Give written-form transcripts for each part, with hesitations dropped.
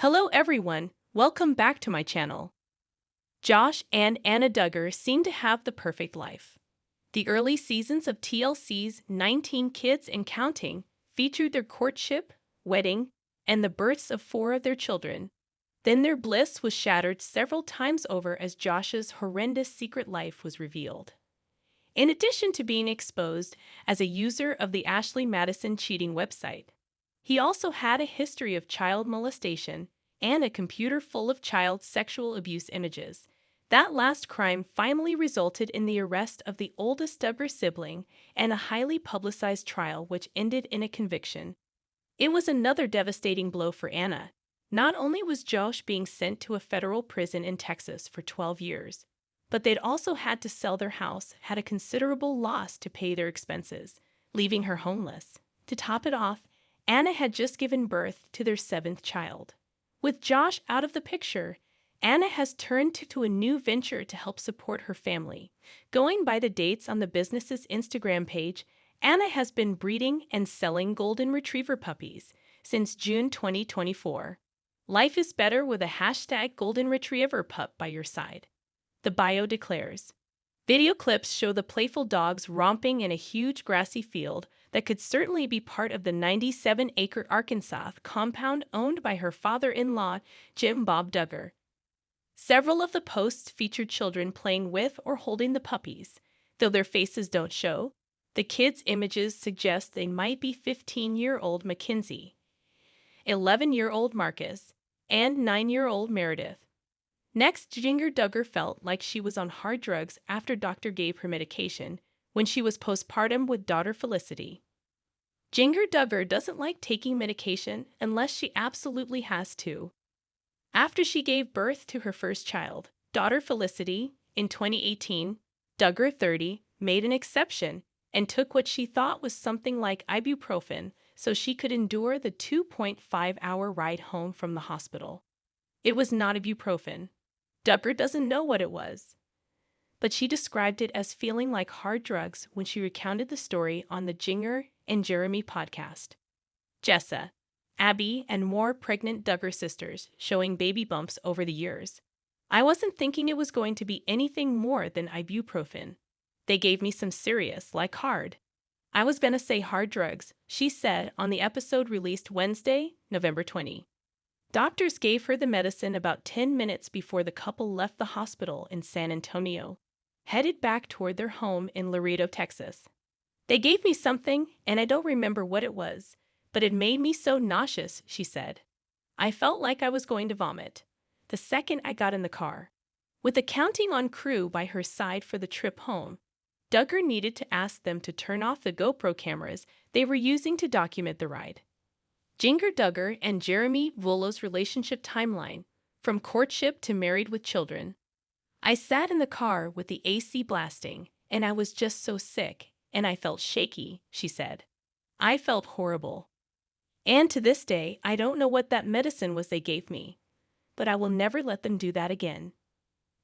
Hello everyone, welcome back to my channel. Josh and Anna Duggar seem to have the perfect life. The early seasons of TLC's 19 Kids and Counting featured their courtship, wedding, and the births of 4 of their children. Then their bliss was shattered several times over as Josh's horrendous secret life was revealed. In addition to being exposed as a user of the Ashley Madison cheating website, he also had a history of child molestation and a computer full of child sexual abuse images. That last crime finally resulted in the arrest of the oldest Duggar sibling and a highly publicized trial which ended in a conviction. It was another devastating blow for Anna. Not only was Josh being sent to a federal prison in Texas for 12 years, but they'd also had to sell their house, had a considerable loss to pay their expenses, leaving her homeless. To top it off, Anna had just given birth to their 7th child. With Josh out of the picture, Anna has turned to a new venture to help support her family. Going by the dates on the business's Instagram page, Anna has been breeding and selling golden retriever puppies since June 2024. Life is better with a hashtag golden retriever pup by your side. The bio declares. Video clips show the playful dogs romping in a huge grassy field that could certainly be part of the 97-acre Arkansas compound owned by her father-in-law, Jim Bob Duggar. Several of the posts featured children playing with or holding the puppies. Though their faces don't show, the kids' images suggest they might be 15-year-old Mackenzie, 11-year-old Marcus, and 9-year-old Meredith. Next, Jinger Duggar felt like she was on hard drugs after doctor gave her medication when she was postpartum with daughter Felicity. Jinger Duggar doesn't like taking medication unless she absolutely has to. After she gave birth to her first child, daughter Felicity, in 2018, Duggar, 30, made an exception and took what she thought was something like ibuprofen so she could endure the 2.5-hour ride home from the hospital. It was not ibuprofen. Duggar doesn't know what it was, but she described it as feeling like hard drugs when she recounted the story on the Jinger and Jeremy podcast. Jessa, Abby, and more pregnant Duggar sisters showing baby bumps over the years. I wasn't thinking it was going to be anything more than ibuprofen. They gave me some serious, like hard. I was gonna say hard drugs, she said on the episode released Wednesday, November 20. Doctors gave her the medicine about 10 minutes before the couple left the hospital in San Antonio, headed back toward their home in Laredo, Texas. They gave me something, and I don't remember what it was, but it made me so nauseous, she said. I felt like I was going to vomit the second I got in the car. With the Counting on crew by her side for the trip home, Duggar needed to ask them to turn off the GoPro cameras they were using to document the ride. Jinger Duggar and Jeremy Vullo's relationship timeline, from courtship to married with children. I sat in the car with the AC blasting, and I was just so sick, and I felt shaky, she said. I felt horrible. And to this day, I don't know what that medicine was they gave me, but I will never let them do that again.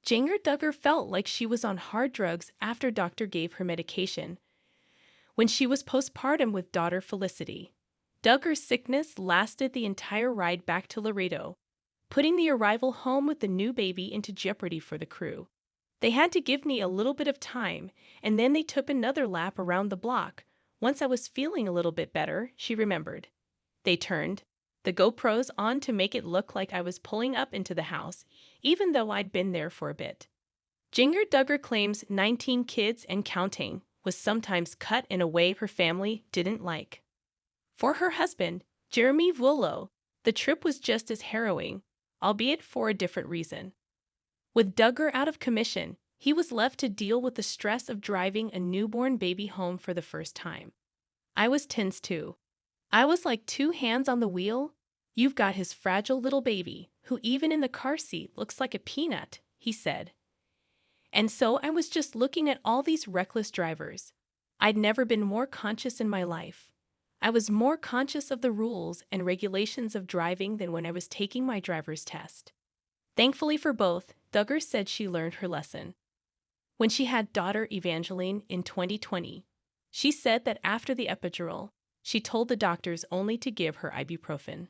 Jinger Duggar felt like she was on hard drugs after doctor gave her medication when she was postpartum with daughter Felicity. Duggar's sickness lasted the entire ride back to Laredo, putting the arrival home with the new baby into jeopardy for the crew. They had to give me a little bit of time, and then they took another lap around the block. Once I was feeling a little bit better, she remembered. They turned the GoPros on to make it look like I was pulling up into the house, even though I'd been there for a bit. Jinger Duggar claims 19 Kids and Counting was sometimes cut in a way her family didn't like. For her husband, Jeremy Vullo, the trip was just as harrowing, albeit for a different reason. With Duggar out of commission, he was left to deal with the stress of driving a newborn baby home for the first time. I was tense too. I was like 2 hands on the wheel. You've got his fragile little baby, who even in the car seat looks like a peanut, he said. And so I was just looking at all these reckless drivers. I'd never been more conscious in my life. I was more conscious of the rules and regulations of driving than when I was taking my driver's test. Thankfully for both, Duggar said she learned her lesson. When she had daughter Evangeline in 2020, she said that after the epidural, she told the doctors only to give her ibuprofen.